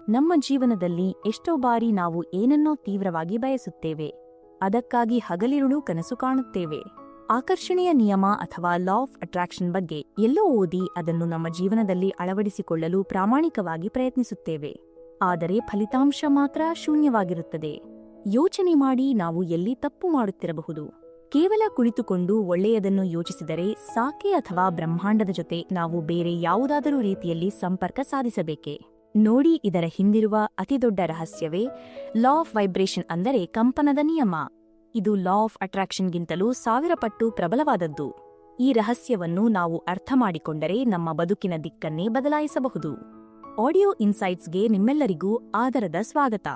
ನಮ್ಮ ಜೀವನದಲ್ಲಿ ಎಷ್ಟೋ ಬಾರಿ ನಾವು ಏನನ್ನೋ ತೀವ್ರವಾಗಿ ಬಯಸುತ್ತೇವೆ. ಅದಕ್ಕಾಗಿ ಹಗಲಿರುಳು ಕನಸು ಕಾಣುತ್ತೇವೆ. ಆಕರ್ಷಣೆಯ ನಿಯಮ ಅಥವಾ ಲಾ ಆಫ್ ಅಟ್ರಾಕ್ಷನ್ ಬಗ್ಗೆ ಎಲ್ಲೋ ಓದಿ ಅದನ್ನು ನಮ್ಮ ಜೀವನದಲ್ಲಿ ಅಳವಡಿಸಿಕೊಳ್ಳಲು ಪ್ರಾಮಾಣಿಕವಾಗಿ ಪ್ರಯತ್ನಿಸುತ್ತೇವೆ. ಆದರೆ ಫಲಿತಾಂಶ ಮಾತ್ರ ಶೂನ್ಯವಾಗಿರುತ್ತದೆ. ಯೋಚನೆ ಮಾಡಿ, ನಾವು ಎಲ್ಲಿ ತಪ್ಪು ಮಾಡುತ್ತಿರಬಹುದು? ಕೇವಲ ಕುಳಿತುಕೊಂಡು ಒಳ್ಳೆಯದನ್ನು ಯೋಚಿಸಿದರೆ ಸಾಕೆ, ಅಥವಾ ಬ್ರಹ್ಮಾಂಡದ ಜೊತೆ ನಾವು ಬೇರೆ ಯಾವುದಾದರೂ ರೀತಿಯಲ್ಲಿ ಸಂಪರ್ಕ ಸಾಧಿಸಬೇಕೆ? ನೋಡಿ, ಇದರ ಹಿಂದಿರುವ ಅತಿದೊಡ್ಡ ರಹಸ್ಯವೇ ಲಾ ಆಫ್ ವೈಬ್ರೇಷನ್, ಅಂದರೆ ಕಂಪನದ ನಿಯಮ. ಇದು ಲಾ ಆಫ್ ಅಟ್ರಾಕ್ಷನ್ಗಿಂತಲೂ 1000 ಪಟ್ಟು ಪ್ರಬಲವಾದದ್ದು. ಈ ರಹಸ್ಯವನ್ನು ನಾವು ಅರ್ಥ ಮಾಡಿಕೊಂಡರೆ ನಮ್ಮ ಬದುಕಿನ ದಿಕ್ಕನ್ನೇ ಬದಲಾಯಿಸಬಹುದು. ಆಡಿಯೋ ಇನ್ಸೈಟ್ಸ್ಗೆ ನಿಮ್ಮೆಲ್ಲರಿಗೂ ಆದರದ ಸ್ವಾಗತ.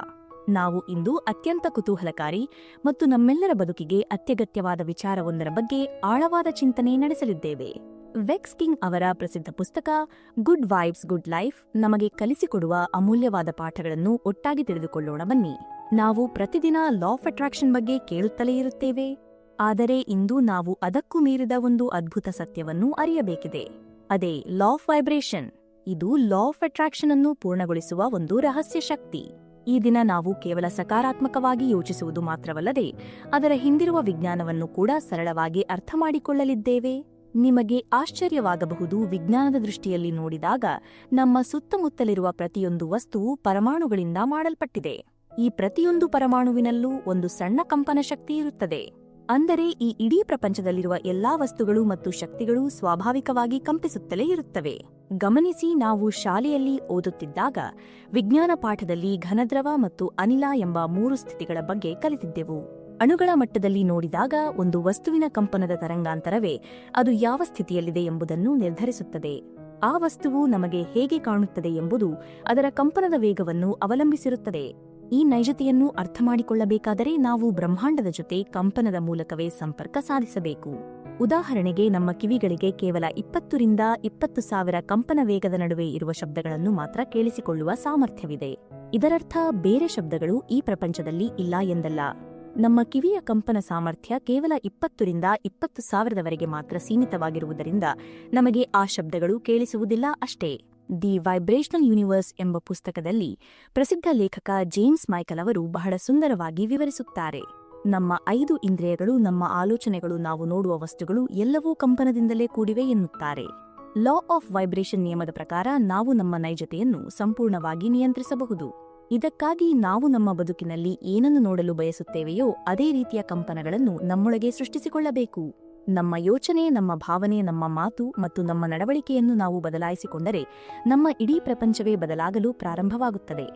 ನಾವು ಇಂದು ಅತ್ಯಂತ ಕುತೂಹಲಕಾರಿ ಮತ್ತು ನಮ್ಮೆಲ್ಲರ ಬದುಕಿಗೆ ಅತ್ಯಗತ್ಯವಾದ ವಿಚಾರವೊಂದರ ಬಗ್ಗೆ ಆಳವಾದ ಚಿಂತನೆ ನಡೆಸಲಿದ್ದೇವೆ. ವೆಕ್ಸ್ ಕಿಂಗ್ ಅವರ ಪ್ರಸಿದ್ಧ ಪುಸ್ತಕ ಗುಡ್ ವೈಬ್ಸ್ ಗುಡ್ ಲೈಫ್ ನಮಗೆ ಕಲಿಸಿಕೊಡುವ ಅಮೂಲ್ಯವಾದ ಪಾಠಗಳನ್ನು ಒಟ್ಟಾಗಿ ತಿಳಿದುಕೊಳ್ಳೋಣ ಬನ್ನಿ. ನಾವು ಪ್ರತಿದಿನ ಲಾ ಆಫ್ ಅಟ್ರಾಕ್ಷನ್ ಬಗ್ಗೆ ಕೇಳುತ್ತಲೇ ಇರುತ್ತೇವೆ, ಆದರೆ ಇಂದು ನಾವು ಅದಕ್ಕೂ ಮೀರಿದ ಒಂದು ಅದ್ಭುತ ಸತ್ಯವನ್ನು ಅರಿಯಬೇಕಿದೆ. ಅದೇ ಲಾ ಆಫ್ ವೈಬ್ರೇಷನ್. ಇದು ಲಾ ಆಫ್ ಅಟ್ರಾಕ್ಷನ್ ಅನ್ನು ಪೂರ್ಣಗೊಳಿಸುವ ಒಂದು ರಹಸ್ಯ ಶಕ್ತಿ. ಈ ದಿನ ನಾವು ಕೇವಲ ಸಕಾರಾತ್ಮಕವಾಗಿ ಯೋಚಿಸುವುದು ಮಾತ್ರವಲ್ಲದೆ ಅದರ ಹಿಂದಿರುವ ವಿಜ್ಞಾನವನ್ನು ಕೂಡ ಸರಳವಾಗಿ ಅರ್ಥ ಮಾಡಿಕೊಳ್ಳಲಿದ್ದೇವೆ. ನಿಮಗೆ ಆಶ್ಚರ್ಯವಾಗಬಹುದು, ವಿಜ್ಞಾನದ ದೃಷ್ಟಿಯಲ್ಲಿ ನೋಡಿದಾಗ ನಮ್ಮ ಸುತ್ತಮುತ್ತಲಿರುವ ಪ್ರತಿಯೊಂದು ವಸ್ತುವು ಪರಮಾಣುಗಳಿಂದ ಮಾಡಲ್ಪಟ್ಟಿದೆ. ಈ ಪ್ರತಿಯೊಂದು ಪರಮಾಣುವಿನಲ್ಲೂ ಒಂದು ಸಣ್ಣ ಕಂಪನ ಶಕ್ತಿ ಇರುತ್ತದೆ. ಅಂದರೆ ಈ ಇಡೀ ಪ್ರಪಂಚದಲ್ಲಿರುವ ಎಲ್ಲಾ ವಸ್ತುಗಳು ಮತ್ತು ಶಕ್ತಿಗಳು ಸ್ವಾಭಾವಿಕವಾಗಿ ಕಂಪಿಸುತ್ತಲೇ ಇರುತ್ತವೆ. ಗಮನಿಸಿ, ನಾವು ಶಾಲೆಯಲ್ಲಿ ಓದುತ್ತಿದ್ದಾಗ ವಿಜ್ಞಾನ ಪಾಠದಲ್ಲಿ ಘನದ್ರವ ಮತ್ತು ಅನಿಲ ಎಂಬ 3 ಸ್ಥಿತಿಗಳ ಬಗ್ಗೆ ಕಲಿತಿದ್ದೆವು. ಅಣುಗಳ ಮಟ್ಟದಲ್ಲಿ ನೋಡಿದಾಗ ಒಂದು ವಸ್ತುವಿನ ಕಂಪನದ ತರಂಗಾಂತರವೇ ಅದು ಯಾವ ಸ್ಥಿತಿಯಲ್ಲಿದೆ ಎಂಬುದನ್ನು ನಿರ್ಧರಿಸುತ್ತದೆ. ಆ ವಸ್ತುವು ನಮಗೆ ಹೇಗೆ ಕಾಣುತ್ತದೆ ಎಂಬುದು ಅದರ ಕಂಪನದ ವೇಗವನ್ನು ಅವಲಂಬಿಸಿರುತ್ತದೆ. ಈ ನೈಜತೆಯನ್ನು ಅರ್ಥಮಾಡಿಕೊಳ್ಳಬೇಕಾದರೆ ನಾವು ಬ್ರಹ್ಮಾಂಡದ ಜೊತೆ ಕಂಪನದ ಮೂಲಕವೇ ಸಂಪರ್ಕ ಸಾಧಿಸಬೇಕು. ಉದಾಹರಣೆಗೆ, ನಮ್ಮ ಕಿವಿಗಳಿಗೆ ಕೇವಲ 20 ರಿಂದ 20,000 ಕಂಪನ ವೇಗದ ನಡುವೆ ಇರುವ ಶಬ್ದಗಳನ್ನು ಮಾತ್ರ ಕೇಳಿಸಿಕೊಳ್ಳುವ ಸಾಮರ್ಥ್ಯವಿದೆ. ಇದರರ್ಥ ಬೇರೆ ಶಬ್ದಗಳು ಈ ಪ್ರಪಂಚದಲ್ಲಿ ಇಲ್ಲ ಎಂದಲ್ಲ. ನಮ್ಮ ಕಿವಿಯ ಕಂಪನ ಸಾಮರ್ಥ್ಯ ಕೇವಲ 20 ರಿಂದ 20,000 ಮಾತ್ರ ಸೀಮಿತವಾಗಿರುವುದರಿಂದ ನಮಗೆ ಆ ಶಬ್ದಗಳು ಕೇಳಿಸುವುದಿಲ್ಲ ಅಷ್ಟೇ. ದಿ ವೈಬ್ರೇಷನಲ್ ಯೂನಿವರ್ಸ್ ಎಂಬ ಪುಸ್ತಕದಲ್ಲಿ ಪ್ರಸಿದ್ಧ ಲೇಖಕ ಜೇಮ್ಸ್ ಮೈಕಲ್ ಅವರು ಬಹಳ ಸುಂದರವಾಗಿ ವಿವರಿಸುತ್ತಾರೆ. ನಮ್ಮ 5 ಇಂದ್ರಿಯಗಳು, ನಮ್ಮ ಆಲೋಚನೆಗಳು, ನಾವು ನೋಡುವ ವಸ್ತುಗಳು ಎಲ್ಲವೂ ಕಂಪನದಿಂದಲೇ ಕೂಡಿವೆ ಎನ್ನುತ್ತಾರೆ. ಲಾ ಆಫ್ ವೈಬ್ರೇಷನ್ ನಿಯಮದ ಪ್ರಕಾರ ನಾವು ನಮ್ಮ ನೈಜತೆಯನ್ನು ಸಂಪೂರ್ಣವಾಗಿ ನಿಯಂತ್ರಿಸಬಹುದು. ಇದಕ್ಕಾಗಿ ನಾವು ನಮ್ಮ ಬದುಕಿನಲ್ಲಿ ಏನನ್ನು ನೋಡಲು ಬಯಸುತ್ತೇವೆಯೋ ಅದೇ ರೀತಿಯ ಕಂಪನಗಳನ್ನು ನಮ್ಮೊಳಗೆ ಸೃಷ್ಟಿಸಿಕೊಳ್ಳಬೇಕು. ನಮ್ಮ ಯೋಚನೆ, ನಮ್ಮ ಭಾವನೆ, ನಮ್ಮ ಮಾತು ಮತ್ತು ನಮ್ಮ ನಡವಳಿಕೆಯನ್ನು ನಾವು ಬದಲಾಯಿಸಿಕೊಂಡರೆ ನಮ್ಮ ಇಡೀ ಪ್ರಪಂಚವೇ ಬದಲಾಗಲು ಪ್ರಾರಂಭವಾಗುತ್ತದೆ.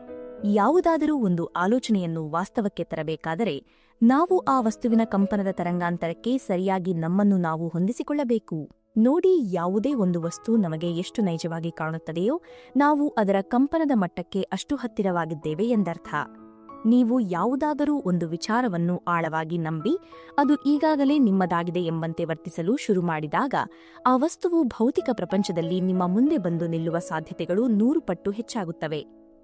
ಯಾವುದಾದರೂ ಒಂದು ಆಲೋಚನೆಯನ್ನು ವಾಸ್ತವಕ್ಕೆ ತರಬೇಕಾದರೆ ನಾವು ಆ ವಸ್ತುವಿನ ಕಂಪನದ ತರಂಗಾಂತರಕ್ಕೆ ಸರಿಯಾಗಿ ನಮ್ಮನ್ನು ನಾವು ಹೊಂದಿಸಿಕೊಳ್ಳಬೇಕು. ನೋಡಿ, ಯಾವುದೇ ಒಂದು ವಸ್ತು ನಮಗೆ ಎಷ್ಟು ನೈಜವಾಗಿ ಕಾಣುತ್ತದೆಯೋ ನಾವು ಅದರ ಕಂಪನದ ಮಟ್ಟಕ್ಕೆ ಅಷ್ಟು ಹತ್ತಿರವಾಗಿದ್ದೇವೆ ಎಂದರ್ಥ. ನೀವು ಯಾವುದಾದರೂ ಒಂದು ವಿಚಾರವನ್ನು ಆಳವಾಗಿ ನಂಬಿ ಅದು ಈಗಾಗಲೇ ನಿಮ್ಮದಾಗಿದೆ ಎಂಬಂತೆ ವರ್ತಿಸಲು ಶುರು ಮಾಡಿದಾಗ ಆ ವಸ್ತುವು ಭೌತಿಕ ಪ್ರಪಂಚದಲ್ಲಿ ನಿಮ್ಮ ಮುಂದೆ ಬಂದು ನಿಲ್ಲುವ ಸಾಧ್ಯತೆಗಳು 100 ಪಟ್ಟು ಹೆಚ್ಚಾಗುತ್ತವೆ.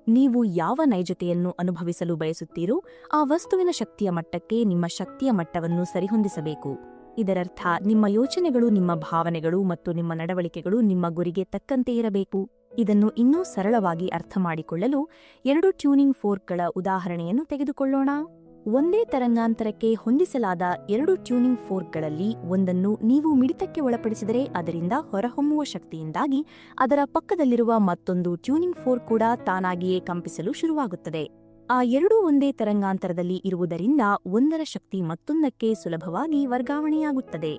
ನೀವು ಯಾವ ನೈಜತೆಯನ್ನು ಅನುಭವಿಸಲು ಬಯಸುತ್ತೀರೋ ಆ ವಸ್ತುವಿನ ಶಕ್ತಿಯ ಮಟ್ಟಕ್ಕೆ ನಿಮ್ಮ ಶಕ್ತಿಯ ಮಟ್ಟವನ್ನು ಸರಿಹೊಂದಿಸಬೇಕು. ಇದರರ್ಥ ನಿಮ್ಮ ಯೋಚನೆಗಳು, ನಿಮ್ಮ ಭಾವನೆಗಳು ಮತ್ತು ನಿಮ್ಮ ನಡವಳಿಕೆಗಳು ನಿಮ್ಮ ಗುರಿಗೆ ತಕ್ಕಂತೆ ಇರಬೇಕು. ಇದನ್ನು ಇನ್ನೂ ಸರಳವಾಗಿ ಅರ್ಥ ಮಾಡಿಕೊಳ್ಳಲು 2 ಟ್ಯೂನಿಂಗ್ ಫೋರ್ಕ್ಗಳ ಉದಾಹರಣೆಯನ್ನು ತೆಗೆದುಕೊಳ್ಳೋಣ. ಒಂದೇ ತರಂಗಾಂತರಕ್ಕೆ ಹೊಂದಿಸಲಾದ 2 ಟ್ಯೂನಿಂಗ್ ಫೋರ್ಕ್ಗಳಲ್ಲಿ ಒಂದನ್ನು ನೀವು ಮಿಡಿತಕ್ಕೆ ಒಳಪಡಿಸಿದರೆ ಅದರಿಂದ ಹೊರಹೊಮ್ಮುವ ಶಕ್ತಿಯಿಂದಾಗಿ ಅದರ ಪಕ್ಕದಲ್ಲಿರುವ ಮತ್ತೊಂದು ಟ್ಯೂನಿಂಗ್ ಫೋರ್ಕ್ ಕೂಡ ತಾನಾಗಿಯೇ ಕಂಪಿಸಲು ಶುರುವಾಗುತ್ತದೆ. ಆ 2 ಒಂದೇ ತರಂಗಾಂತರದಲ್ಲಿ ಇರುವುದರಿಂದ ಒಂದರ ಶಕ್ತಿ ಮತ್ತೊಂದಕ್ಕೆ ಸುಲಭವಾಗಿ ವರ್ಗಾವಣೆಯಾಗುತ್ತದೆ.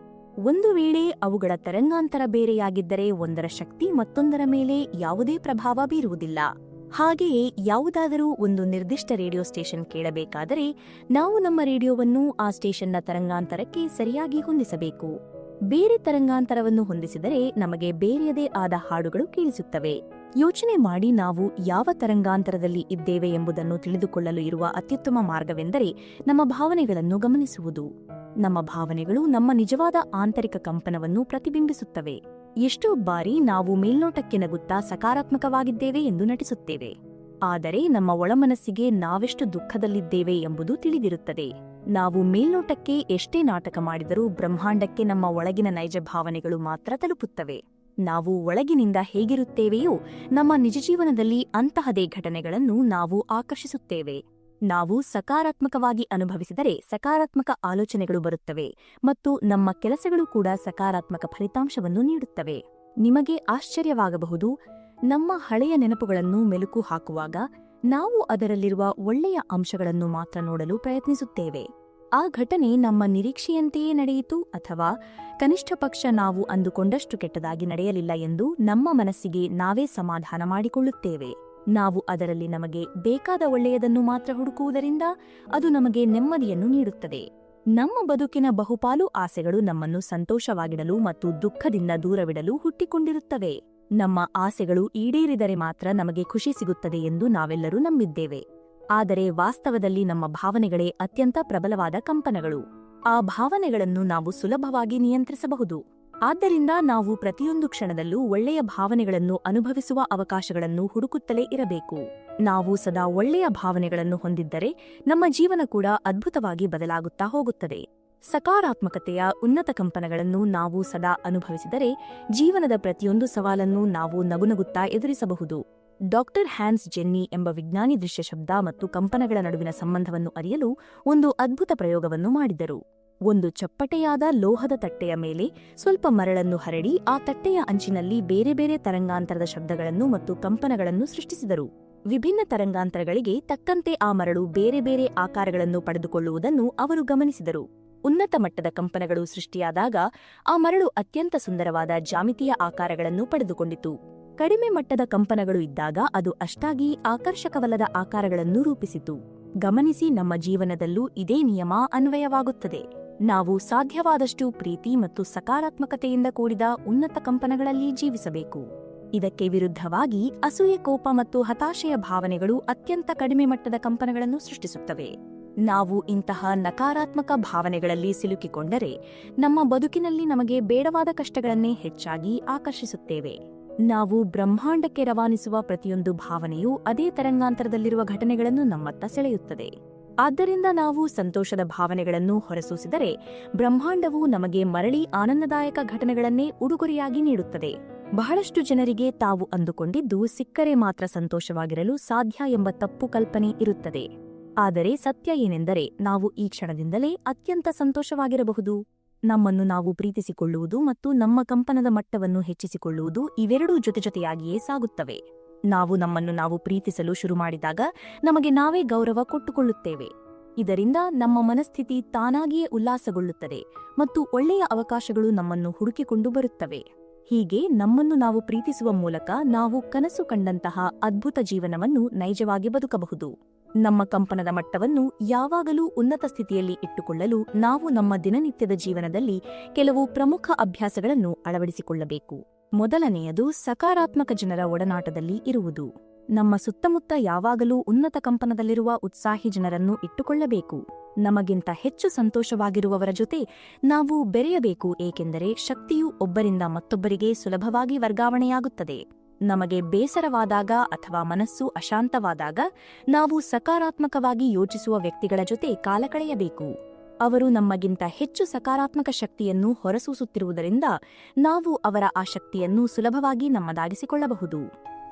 ಒಂದು ವೇಳೆ ಅವುಗಳ ತರಂಗಾಂತರ ಬೇರೆಯಾಗಿದ್ದರೆ ಒಂದರ ಶಕ್ತಿ ಮತ್ತೊಂದರ ಮೇಲೆ ಯಾವುದೇ ಪ್ರಭಾವ ಬೀರುವುದಿಲ್ಲ. ಹಾಗೆಯೇ ಯಾವುದಾದರೂ ಒಂದು ನಿರ್ದಿಷ್ಟ ರೇಡಿಯೋ ಸ್ಟೇಷನ್ ಕೇಳಬೇಕಾದರೆ ನಾವು ನಮ್ಮ ರೇಡಿಯೋವನ್ನು ಆ ಸ್ಟೇಷನ್ನ ತರಂಗಾಂತರಕ್ಕೆ ಸರಿಯಾಗಿ ಹೊಂದಿಸಬೇಕು. ಬೇರೆ ತರಂಗಾಂತರವನ್ನು ಹೊಂದಿಸಿದರೆ ನಮಗೆ ಬೇರೆಯದೇ ಆದ ಹಾಡುಗಳು ಕೇಳಿಸುತ್ತವೆ. ಯೋಚನೆ ಮಾಡಿ, ನಾವು ಯಾವ ತರಂಗಾಂತರದಲ್ಲಿ ಇದ್ದೇವೆ ಎಂಬುದನ್ನು ತಿಳಿದುಕೊಳ್ಳಲು ಇರುವ ಅತ್ಯುತ್ತಮ ಮಾರ್ಗವೆಂದರೆ ನಮ್ಮ ಭಾವನೆಗಳನ್ನು ಗಮನಿಸುವುದು. ನಮ್ಮ ಭಾವನೆಗಳು ನಮ್ಮ ನಿಜವಾದ ಆಂತರಿಕ ಕಂಪನವನ್ನು ಪ್ರತಿಬಿಂಬಿಸುತ್ತವೆ. ಎಷ್ಟೋ ಬಾರಿ ನಾವು ಮೇಲ್ನೋಟಕ್ಕೆ ನಗುತ್ತಾ ಸಕಾರಾತ್ಮಕವಾಗಿದ್ದೇವೆ ಎಂದು ನಟಿಸುತ್ತೇವೆ, ಆದರೆ ನಮ್ಮ ಒಳಮನಸ್ಸಿಗೆ ನಾವೆಷ್ಟು ದುಃಖದಲ್ಲಿದ್ದೇವೆ ಎಂಬುದು ತಿಳಿದಿರುತ್ತದೆ. ನಾವು ಮೇಲ್ನೋಟಕ್ಕೆ ಎಷ್ಟೇ ನಾಟಕ ಮಾಡಿದರೂ ಬ್ರಹ್ಮಾಂಡಕ್ಕೆ ನಮ್ಮ ಒಳಗಿನ ನೈಜ ಭಾವನೆಗಳು ಮಾತ್ರ ತಲುಪುತ್ತವೆ. ನಾವು ಒಳಗಿನಿಂದ ಹೇಗಿರುತ್ತೇವೆಯೋ ನಮ್ಮ ನಿಜಜೀವನದಲ್ಲಿ ಅಂತಹದೇ ಘಟನೆಗಳನ್ನು ನಾವು ಆಕರ್ಷಿಸುತ್ತೇವೆ. ನಾವು ಸಕಾರಾತ್ಮಕವಾಗಿ ಅನುಭವಿಸಿದರೆ ಸಕಾರಾತ್ಮಕ ಆಲೋಚನೆಗಳು ಬರುತ್ತವೆ ಮತ್ತು ನಮ್ಮ ಕೆಲಸಗಳು ಕೂಡ ಸಕಾರಾತ್ಮಕ ಫಲಿತಾಂಶವನ್ನು ನೀಡುತ್ತವೆ. ನಿಮಗೆ ಆಶ್ಚರ್ಯವಾಗಬಹುದು, ನಮ್ಮ ಹಳೆಯ ನೆನಪುಗಳನ್ನು ಮೆಲುಕು ಹಾಕುವಾಗ ನಾವು ಅದರಲ್ಲಿರುವ ಒಳ್ಳೆಯ ಅಂಶಗಳನ್ನು ಮಾತ್ರ ನೋಡಲು ಪ್ರಯತ್ನಿಸುತ್ತೇವೆ. ಆ ಘಟನೆ ನಮ್ಮ ನಿರೀಕ್ಷೆಯಂತೆಯೇ ನಡೆಯಿತು ಅಥವಾ ಕನಿಷ್ಠ ಪಕ್ಷ ನಾವು ಅಂದುಕೊಂಡಷ್ಟು ಕೆಟ್ಟದಾಗಿ ನಡೆಯಲಿಲ್ಲ ಎಂದು ನಮ್ಮ ಮನಸ್ಸಿಗೆ ನಾವೇ ಸಮಾಧಾನ ಮಾಡಿಕೊಳ್ಳುತ್ತೇವೆ. ನಾವು ಅದರಲ್ಲಿ ನಮಗೆ ಬೇಕಾದ ಒಳ್ಳೆಯದನ್ನು ಮಾತ್ರ ಹುಡುಕುವುದರಿಂದ ಅದು ನಮಗೆ ನೆಮ್ಮದಿಯನ್ನು ನೀಡುತ್ತದೆ. ನಮ್ಮ ಬದುಕಿನ ಬಹುಪಾಲು ಆಸೆಗಳು ನಮ್ಮನ್ನು ಸಂತೋಷವಾಗಿಡಲು ಮತ್ತು ದುಃಖದಿಂದ ದೂರವಿಡಲು ಹುಟ್ಟಿಕೊಂಡಿರುತ್ತವೆ. ನಮ್ಮ ಆಸೆಗಳು ಈಡೇರಿದರೆ ಮಾತ್ರ ನಮಗೆ ಖುಷಿ ಸಿಗುತ್ತದೆ ಎಂದು ನಾವೆಲ್ಲರೂ ನಂಬಿದ್ದೇವೆ. ಆದರೆ ವಾಸ್ತವದಲ್ಲಿ ನಮ್ಮ ಭಾವನೆಗಳೇ ಅತ್ಯಂತ ಪ್ರಬಲವಾದ ಕಂಪನಗಳು. ಆ ಭಾವನೆಗಳನ್ನು ನಾವು ಸುಲಭವಾಗಿ ನಿಯಂತ್ರಿಸಬಹುದು. ಆದ್ದರಿಂದ ನಾವು ಪ್ರತಿಯೊಂದು ಕ್ಷಣದಲ್ಲೂ ಒಳ್ಳೆಯ ಭಾವನೆಗಳನ್ನು ಅನುಭವಿಸುವ ಅವಕಾಶಗಳನ್ನು ಹುಡುಕುತ್ತಲೇ ಇರಬೇಕು. ನಾವು ಸದಾ ಒಳ್ಳೆಯ ಭಾವನೆಗಳನ್ನು ಹೊಂದಿದ್ದರೆ ನಮ್ಮ ಜೀವನ ಕೂಡ ಅದ್ಭುತವಾಗಿ ಬದಲಾಗುತ್ತಾ ಹೋಗುತ್ತದೆ. ಸಕಾರಾತ್ಮಕತೆಯ ಉನ್ನತ ಕಂಪನಗಳನ್ನು ನಾವು ಸದಾ ಅನುಭವಿಸಿದರೆ ಜೀವನದ ಪ್ರತಿಯೊಂದು ಸವಾಲನ್ನು ನಾವು ನಗುನಗುತ್ತಾ ಎದುರಿಸಬಹುದು. ಡಾಕ್ಟರ್ ಹ್ಯಾನ್ಸ್ ಜೆನ್ನಿ ಎಂಬ ವಿಜ್ಞಾನಿ ದೃಶ್ಯ ಶಬ್ದ ಮತ್ತು ಕಂಪನಗಳ ನಡುವಿನ ಸಂಬಂಧವನ್ನು ಅರಿಯಲು ಒಂದು ಅದ್ಭುತ ಪ್ರಯೋಗವನ್ನು ಮಾಡಿದರು. ಒಂದು ಚಪ್ಪಟೆಯಾದ ಲೋಹದ ತಟ್ಟೆಯ ಮೇಲೆ ಸ್ವಲ್ಪ ಮರಳನ್ನು ಹರಡಿ ಆ ತಟ್ಟೆಯ ಅಂಚಿನಲ್ಲಿ ಬೇರೆ ಬೇರೆ ತರಂಗಾಂತರದ ಶಬ್ದಗಳನ್ನು ಮತ್ತು ಕಂಪನಗಳನ್ನು ಸೃಷ್ಟಿಸಿದರು. ವಿಭಿನ್ನ ತರಂಗಾಂತರಗಳಿಗೆ ತಕ್ಕಂತೆ ಆ ಮರಳು ಬೇರೆ ಬೇರೆ ಆಕಾರಗಳನ್ನು ಪಡೆದುಕೊಳ್ಳುವುದನ್ನು ಅವರು ಗಮನಿಸಿದರು. ಉನ್ನತ ಮಟ್ಟದ ಕಂಪನಗಳು ಸೃಷ್ಟಿಯಾದಾಗ ಆ ಮರಳು ಅತ್ಯಂತ ಸುಂದರವಾದ ಜಾಮಿತಿಯ ಆಕಾರಗಳನ್ನು ಪಡೆದುಕೊಂಡಿತು. ಕಡಿಮೆ ಮಟ್ಟದ ಕಂಪನಗಳು ಇದ್ದಾಗ ಅದು ಅಷ್ಟಾಗಿ ಆಕರ್ಷಕವಲ್ಲದ ಆಕಾರಗಳನ್ನು ರೂಪಿಸಿತು. ಗಮನಿಸಿ, ನಮ್ಮ ಜೀವನದಲ್ಲೂ ಇದೇ ನಿಯಮ ಅನ್ವಯವಾಗುತ್ತದೆ. ನಾವು ಸಾಧ್ಯವಾದಷ್ಟು ಪ್ರೀತಿ ಮತ್ತು ಸಕಾರಾತ್ಮಕತೆಯಿಂದ ಕೂಡಿದ ಉನ್ನತ ಕಂಪನಗಳಲ್ಲಿ ಜೀವಿಸಬೇಕು. ಇದಕ್ಕೆ ವಿರುದ್ಧವಾಗಿ ಅಸೂಯೆ, ಕೋಪ ಮತ್ತು ಹತಾಶೆಯ ಭಾವನೆಗಳು ಅತ್ಯಂತ ಕಡಿಮೆ ಮಟ್ಟದ ಕಂಪನಗಳನ್ನು ಸೃಷ್ಟಿಸುತ್ತವೆ. ನಾವು ಇಂತಹ ನಕಾರಾತ್ಮಕ ಭಾವನೆಗಳಲ್ಲಿ ಸಿಲುಕಿಕೊಂಡರೆ ನಮ್ಮ ಬದುಕಿನಲ್ಲಿ ನಮಗೆ ಬೇಡವಾದ ಕಷ್ಟಗಳನ್ನೇ ಹೆಚ್ಚಾಗಿ ಆಕರ್ಷಿಸುತ್ತೇವೆ. ನಾವು ಬ್ರಹ್ಮಾಂಡಕ್ಕೆ ರವಾನಿಸುವ ಪ್ರತಿಯೊಂದು ಭಾವನೆಯೂ ಅದೇ ತರಂಗಾಂತರದಲ್ಲಿರುವ ಘಟನೆಗಳನ್ನು ನಮ್ಮತ್ತ ಸೆಳೆಯುತ್ತದೆ. ಆದ್ದರಿಂದ ನಾವು ಸಂತೋಷದ ಭಾವನೆಗಳನ್ನು ಹೊರಸೂಸಿದರೆ ಬ್ರಹ್ಮಾಂಡವು ನಮಗೆ ಮರಳಿ ಆನಂದದಾಯಕ ಘಟನೆಗಳನ್ನೇ ಉಡುಗೊರೆಯಾಗಿ ನೀಡುತ್ತದೆ. ಬಹಳಷ್ಟು ಜನರಿಗೆ ತಾವು ಅಂದುಕೊಂಡಿದ್ದು ಸಿಕ್ಕರೆ ಮಾತ್ರ ಸಂತೋಷವಾಗಿರಲು ಸಾಧ್ಯ ಎಂಬ ತಪ್ಪು ಕಲ್ಪನೆ ಇರುತ್ತದೆ. ಆದರೆ ಸತ್ಯ ಏನೆಂದರೆ ನಾವು ಈ ಕ್ಷಣದಿಂದಲೇ ಅತ್ಯಂತ ಸಂತೋಷವಾಗಿರಬಹುದು. ನಮ್ಮನ್ನು ನಾವು ಪ್ರೀತಿಸಿಕೊಳ್ಳುವುದು ಮತ್ತು ನಮ್ಮ ಕಂಪನದ ಮಟ್ಟವನ್ನು ಹೆಚ್ಚಿಸಿಕೊಳ್ಳುವುದು ಇವೆರಡೂ ಜೊತೆಜೊತೆಯಾಗಿಯೇ ಸಾಗುತ್ತವೆ. ನಾವು ನಮ್ಮನ್ನು ನಾವು ಪ್ರೀತಿಸಲು ಶುರು ಮಾಡಿದಾಗ ನಮಗೆ ನಾವೇ ಗೌರವ ಕೊಟ್ಟುಕೊಳ್ಳುತ್ತೇವೆ. ಇದರಿಂದ ನಮ್ಮ ಮನಸ್ಥಿತಿ ತಾನಾಗಿಯೇ ಉಲ್ಲಾಸಗೊಳ್ಳುತ್ತದೆ ಮತ್ತು ಒಳ್ಳೆಯ ಅವಕಾಶಗಳು ನಮ್ಮನ್ನು ಹುಡುಕಿಕೊಂಡು ಬರುತ್ತವೆ. ಹೀಗೆ ನಮ್ಮನ್ನು ನಾವು ಪ್ರೀತಿಸುವ ಮೂಲಕ ನಾವು ಕನಸು ಕಂಡಂತಹ ಅದ್ಭುತ ಜೀವನವನ್ನು ನೈಜವಾಗಿ ಬದುಕಬಹುದು. ನಮ್ಮ ಕಂಪನದ ಮಟ್ಟವನ್ನು ಯಾವಾಗಲೂ ಉನ್ನತ ಸ್ಥಿತಿಯಲ್ಲಿ ಇಟ್ಟುಕೊಳ್ಳಲು ನಾವು ನಮ್ಮ ದಿನನಿತ್ಯದ ಜೀವನದಲ್ಲಿ ಕೆಲವು ಪ್ರಮುಖ ಅಭ್ಯಾಸಗಳನ್ನು ಅಳವಡಿಸಿಕೊಳ್ಳಬೇಕು. ಮೊದಲನೆಯದು ಸಕಾರಾತ್ಮಕ ಜನರ ಒಡನಾಟದಲ್ಲಿ ಇರುವುದು. ನಮ್ಮ ಸುತ್ತಮುತ್ತ ಯಾವಾಗಲೂ ಉನ್ನತ ಕಂಪನದಲ್ಲಿರುವ ಉತ್ಸಾಹಿ ಜನರನ್ನು ಇಟ್ಟುಕೊಳ್ಳಬೇಕು. ನಮಗಿಂತ ಹೆಚ್ಚು ಸಂತೋಷವಾಗಿರುವವರ ಜೊತೆ ನಾವು ಬೆರೆಯಬೇಕು, ಏಕೆಂದರೆ ಶಕ್ತಿಯು ಒಬ್ಬರಿಂದ ಮತ್ತೊಬ್ಬರಿಗೆ ಸುಲಭವಾಗಿ ವರ್ಗಾವಣೆಯಾಗುತ್ತದೆ. ನಮಗೆ ಬೇಸರವಾದಾಗ ಅಥವಾ ಮನಸ್ಸು ಅಶಾಂತವಾದಾಗ ನಾವು ಸಕಾರಾತ್ಮಕವಾಗಿ ಯೋಚಿಸುವ ವ್ಯಕ್ತಿಗಳ ಜೊತೆ ಕಾಲ ಕಳೆಯಬೇಕು. ಅವರು ನಮಗಿಂತ ಹೆಚ್ಚು ಸಕಾರಾತ್ಮಕ ಶಕ್ತಿಯನ್ನು ಹೊರಸೂಸುತ್ತಿರುವುದರಿಂದ ನಾವು ಅವರ ಆ ಶಕ್ತಿಯನ್ನು ಸುಲಭವಾಗಿ ನಮ್ಮದಾಗಿಸಿಕೊಳ್ಳಬಹುದು.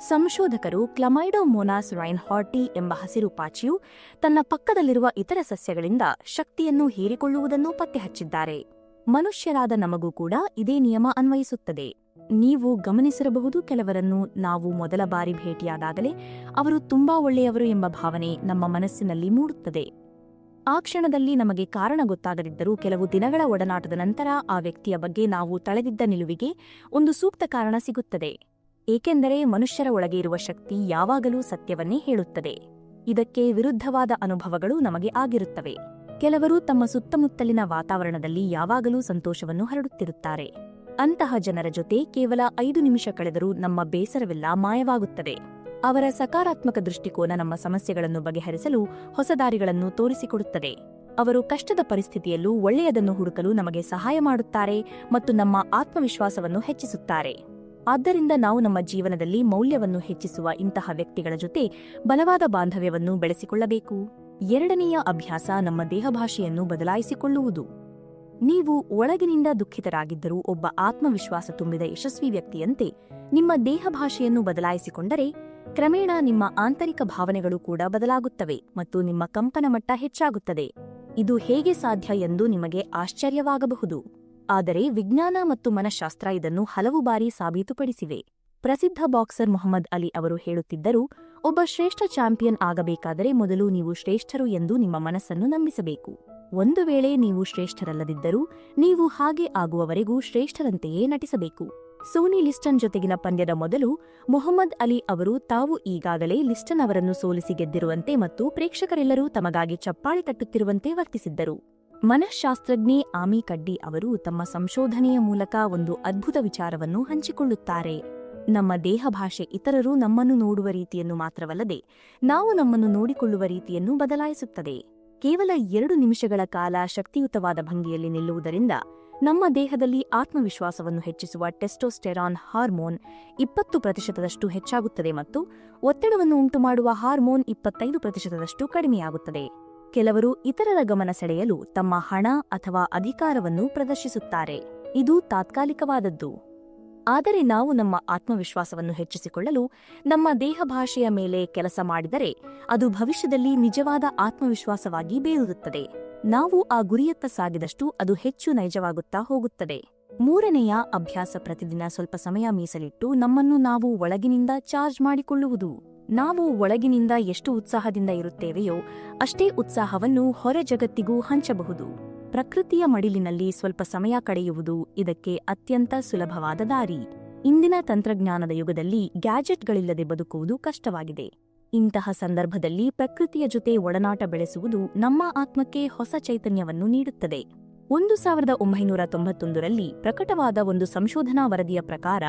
ಸಂಶೋಧಕರು ಕ್ಲಮೈಡೋಮೋನಾಸ್ ರೈನ್ಹಾರ್ಟಿ ಎಂಬ ಹಸಿರು ಪಾಚಿಯು ತನ್ನ ಪಕ್ಕದಲ್ಲಿರುವ ಇತರ ಸಸ್ಯಗಳಿಂದ ಶಕ್ತಿಯನ್ನು ಹೀರಿಕೊಳ್ಳುವುದನ್ನು ಪತ್ತೆಹಚ್ಚಿದ್ದಾರೆ. ಮನುಷ್ಯರಾದ ನಮಗೂ ಕೂಡ ಇದೇ ನಿಯಮ ಅನ್ವಯಿಸುತ್ತದೆ. ನೀವು ಗಮನಿಸಿರಬಹುದು, ಕೆಲವರನ್ನು ನಾವು ಮೊದಲ ಬಾರಿ ಭೇಟಿಯಾದಾಗಲೇ ಅವರು ತುಂಬಾ ಒಳ್ಳೆಯವರು ಎಂಬ ಭಾವನೆ ನಮ್ಮ ಮನಸ್ಸಿನಲ್ಲಿ ಮೂಡುತ್ತದೆ. ಆ ಕ್ಷಣದಲ್ಲಿ ನಮಗೆ ಕಾರಣ ಗೊತ್ತಾಗದಿದ್ದರೂ ಕೆಲವು ದಿನಗಳ ಒಡನಾಟದ ನಂತರ ಆ ವ್ಯಕ್ತಿಯ ಬಗ್ಗೆ ನಾವು ತಳೆದಿದ್ದ ನಿಲುವಿಗೆ ಒಂದು ಸೂಕ್ತ ಕಾರಣ ಸಿಗುತ್ತದೆ. ಏಕೆಂದರೆ ಮನುಷ್ಯರ ಒಳಗೆ ಇರುವ ಶಕ್ತಿ ಯಾವಾಗಲೂ ಸತ್ಯವನ್ನೇ ಹೇಳುತ್ತದೆ. ಇದಕ್ಕೆ ವಿರುದ್ಧವಾದ ಅನುಭವಗಳು ನಮಗೆ ಆಗಿರುತ್ತವೆ. ಕೆಲವರು ತಮ್ಮ ಸುತ್ತಮುತ್ತಲಿನ ವಾತಾವರಣದಲ್ಲಿ ಯಾವಾಗಲೂ ಸಂತೋಷವನ್ನು ಹರಡುತ್ತಿರುತ್ತಾರೆ. ಅಂತಹ ಜನರ ಜೊತೆ ಕೇವಲ 5 ನಿಮಿಷ ಕಳೆದರೂ ನಮ್ಮ ಬೇಸರವೆಲ್ಲ ಮಾಯವಾಗುತ್ತದೆ. ಅವರ ಸಕಾರಾತ್ಮಕ ದೃಷ್ಟಿಕೋನ ನಮ್ಮ ಸಮಸ್ಯೆಗಳನ್ನು ಬಗೆಹರಿಸಲು ಹೊಸ ದಾರಿಗಳನ್ನು ತೋರಿಸಿಕೊಡುತ್ತದೆ. ಅವರು ಕಷ್ಟದ ಪರಿಸ್ಥಿತಿಯಲ್ಲೂ ಒಳ್ಳೆಯದನ್ನು ಹುಡುಕಲು ನಮಗೆ ಸಹಾಯ ಮಾಡುತ್ತಾರೆ ಮತ್ತು ನಮ್ಮ ಆತ್ಮವಿಶ್ವಾಸವನ್ನು ಹೆಚ್ಚಿಸುತ್ತಾರೆ. ಆದ್ದರಿಂದ ನಾವು ನಮ್ಮ ಜೀವನದಲ್ಲಿ ಮೌಲ್ಯವನ್ನು ಹೆಚ್ಚಿಸುವ ಇಂತಹ ವ್ಯಕ್ತಿಗಳ ಜೊತೆ ಬಲವಾದ ಬಾಂಧವ್ಯವನ್ನು ಬೆಳೆಸಿಕೊಳ್ಳಬೇಕು. ಎರಡನೆಯ ಅಭ್ಯಾಸ ನಮ್ಮ ದೇಹಭಾಷೆಯನ್ನು ಬದಲಾಯಿಸಿಕೊಳ್ಳುವುದು. ನೀವು ಒಳಗಿನಿಂದ ದುಃಖಿತರಾಗಿದ್ದರೂ ಒಬ್ಬ ಆತ್ಮವಿಶ್ವಾಸ ತುಂಬಿದ ಯಶಸ್ವಿ ವ್ಯಕ್ತಿಯಂತೆ ನಿಮ್ಮ ದೇಹ ಭಾಷೆಯನ್ನು ಬದಲಾಯಿಸಿಕೊಂಡರೆ ಕ್ರಮೇಣ ನಿಮ್ಮ ಆಂತರಿಕ ಭಾವನೆಗಳು ಕೂಡ ಬದಲಾಗುತ್ತವೆ ಮತ್ತು ನಿಮ್ಮ ಕಂಪನ ಮಟ್ಟ ಹೆಚ್ಚಾಗುತ್ತದೆ. ಇದು ಹೇಗೆ ಸಾಧ್ಯ ಎಂದು ನಿಮಗೆ ಆಶ್ಚರ್ಯವಾಗಬಹುದು, ಆದರೆ ವಿಜ್ಞಾನ ಮತ್ತು ಮನಃಶಾಸ್ತ್ರ ಇದನ್ನು ಹಲವು ಬಾರಿ ಸಾಬೀತುಪಡಿಸಿವೆ. ಪ್ರಸಿದ್ಧ ಬಾಕ್ಸರ್ ಮೊಹಮ್ಮದ್ ಅಲಿ ಅವರು ಹೇಳುತ್ತಿದ್ದರು, ಒಬ್ಬ ಶ್ರೇಷ್ಠ ಚಾಂಪಿಯನ್ ಆಗಬೇಕಾದರೆ ಮೊದಲು ನೀವು ಶ್ರೇಷ್ಠರು ಎಂದು ನಿಮ್ಮ ಮನಸ್ಸನ್ನು ನಂಬಿಸಬೇಕು. ಒಂದು ವೇಳೆ ನೀವು ಶ್ರೇಷ್ಠರಲ್ಲದಿದ್ದರೂ ನೀವು ಹಾಗೆ ಆಗುವವರೆಗೂ ಶ್ರೇಷ್ಠರಂತೆಯೇ ನಟಿಸಬೇಕು. ಸೋನಿ ಲಿಸ್ಟನ್ ಜೊತೆಗಿನ ಪಂದ್ಯದ ಮೊದಲು ಮೊಹಮ್ಮದ್ ಅಲಿ ಅವರು ತಾವು ಈಗಾಗಲೇ ಲಿಸ್ಟನ್ ಅವರನ್ನು ಸೋಲಿಸಿ ಗೆದ್ದಿರುವಂತೆ ಮತ್ತು ಪ್ರೇಕ್ಷಕರೆಲ್ಲರೂ ತಮಗಾಗಿ ಚಪ್ಪಾಳೆ ತಟ್ಟುತ್ತಿರುವಂತೆ ವರ್ತಿಸಿದ್ದರು. ಮನಃಶಾಸ್ತ್ರಜ್ಞೆ ಆಮಿ ಕಡ್ಡಿ ಅವರು ತಮ್ಮ ಸಂಶೋಧನೆಯ ಮೂಲಕ ಒಂದು ಅದ್ಭುತ ವಿಚಾರವನ್ನು ಹಂಚಿಕೊಳ್ಳುತ್ತಾರೆ. ನಮ್ಮ ದೇಹ ಭಾಷೆ ಇತರರು ನಮ್ಮನ್ನು ನೋಡುವ ರೀತಿಯನ್ನು ಮಾತ್ರವಲ್ಲದೆ ನಾವು ನಮ್ಮನ್ನು ನೋಡಿಕೊಳ್ಳುವ ರೀತಿಯನ್ನು ಬದಲಾಯಿಸುತ್ತದೆ. ಕೇವಲ 2 ನಿಮಿಷಗಳ ಕಾಲ ಶಕ್ತಿಯುತವಾದ ಭಂಗಿಯಲ್ಲಿ ನಿಲ್ಲುವುದರಿಂದ ನಮ್ಮ ದೇಹದಲ್ಲಿ ಆತ್ಮವಿಶ್ವಾಸವನ್ನು ಹೆಚ್ಚಿಸುವ ಟೆಸ್ಟೋಸ್ಟೆರಾನ್ ಹಾರ್ಮೋನ್ 20% ಹೆಚ್ಚಾಗುತ್ತದೆ ಮತ್ತು ಒತ್ತಡವನ್ನು ಉಂಟುಮಾಡುವ ಹಾರ್ಮೋನ್ 25% ಕಡಿಮೆಯಾಗುತ್ತದೆ. ಕೆಲವರು ಇತರರ ಗಮನ ಸೆಳೆಯಲು ತಮ್ಮ ಹಣ ಅಥವಾ ಅಧಿಕಾರವನ್ನು ಪ್ರದರ್ಶಿಸುತ್ತಾರೆ. ಇದು ತಾತ್ಕಾಲಿಕವಾದದ್ದು. ಆದರೆ ನಾವು ನಮ್ಮ ಆತ್ಮವಿಶ್ವಾಸವನ್ನು ಹೆಚ್ಚಿಸಿಕೊಳ್ಳಲು ನಮ್ಮ ದೇಹ ಭಾಷೆಯ ಮೇಲೆ ಕೆಲಸ ಮಾಡಿದರೆ ಅದು ಭವಿಷ್ಯದಲ್ಲಿ ನಿಜವಾದ ಆತ್ಮವಿಶ್ವಾಸವಾಗಿ ಬೇರೂರುತ್ತದೆ. ನಾವು ಆ ಗುರಿಯತ್ತ ಸಾಗಿದಷ್ಟು ಅದು ಹೆಚ್ಚು ನೈಜವಾಗುತ್ತಾ ಹೋಗುತ್ತದೆ. 3ನೇಯ ಅಭ್ಯಾಸ, ಪ್ರತಿದಿನ ಸ್ವಲ್ಪ ಸಮಯ ಮೀಸಲಿಟ್ಟು ನಮ್ಮನ್ನು ನಾವು ಒಳಗಿನಿಂದ ಚಾರ್ಜ್ ಮಾಡಿಕೊಳ್ಳುವುದು. ನಾವು ಒಳಗಿನಿಂದ ಎಷ್ಟು ಉತ್ಸಾಹದಿಂದ ಇರುತ್ತೇವೆಯೋ ಅಷ್ಟೇ ಉತ್ಸಾಹವನ್ನು ಹೊರ ಜಗತ್ತಿಗೂ ಹಂಚಬಹುದು. ಪ್ರಕೃತಿಯ ಮಡಿಲಿನಲ್ಲಿ ಸ್ವಲ್ಪ ಸಮಯ ಕಳೆಯುವುದು ಇದಕ್ಕೆ ಅತ್ಯಂತ ಸುಲಭವಾದ ದಾರಿ. ಇಂದಿನ ತಂತ್ರಜ್ಞಾನದ ಯುಗದಲ್ಲಿ ಗ್ಯಾಜೆಟ್ಗಳಿಲ್ಲದೆ ಬದುಕುವುದು ಕಷ್ಟವಾಗಿದೆ. ಇಂತಹ ಸಂದರ್ಭದಲ್ಲಿ ಪ್ರಕೃತಿಯ ಜೊತೆ ಒಡನಾಟ ಬೆಳೆಸುವುದು ನಮ್ಮ ಆತ್ಮಕ್ಕೆ ಹೊಸ ಚೈತನ್ಯವನ್ನು ನೀಡುತ್ತದೆ. 1991ರಲ್ಲಿ ಪ್ರಕಟವಾದ ಒಂದು ಸಂಶೋಧನಾ ವರದಿಯ ಪ್ರಕಾರ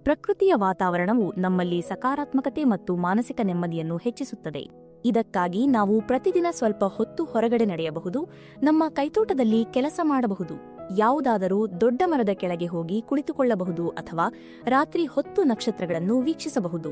ಪ್ರಕೃತಿಯ ವಾತಾವರಣವು ನಮ್ಮಲ್ಲಿ ಸಕಾರಾತ್ಮಕತೆ ಮತ್ತು ಮಾನಸಿಕ ನೆಮ್ಮದಿಯನ್ನು ಹೆಚ್ಚಿಸುತ್ತದೆ. ಇದಕ್ಕಾಗಿ ನಾವು ಪ್ರತಿದಿನ ಸ್ವಲ್ಪ ಹೊತ್ತು ಹೊರಗಡೆ ನಡೆಯಬಹುದು, ನಮ್ಮ ಕೈತೋಟದಲ್ಲಿ ಕೆಲಸ ಮಾಡಬಹುದು, ಯಾವುದಾದರೂ ದೊಡ್ಡ ಮರದ ಕೆಳಗೆ ಹೋಗಿ ಕುಳಿತುಕೊಳ್ಳಬಹುದು ಅಥವಾ ರಾತ್ರಿ ಹೊತ್ತು ನಕ್ಷತ್ರಗಳನ್ನು ವೀಕ್ಷಿಸಬಹುದು.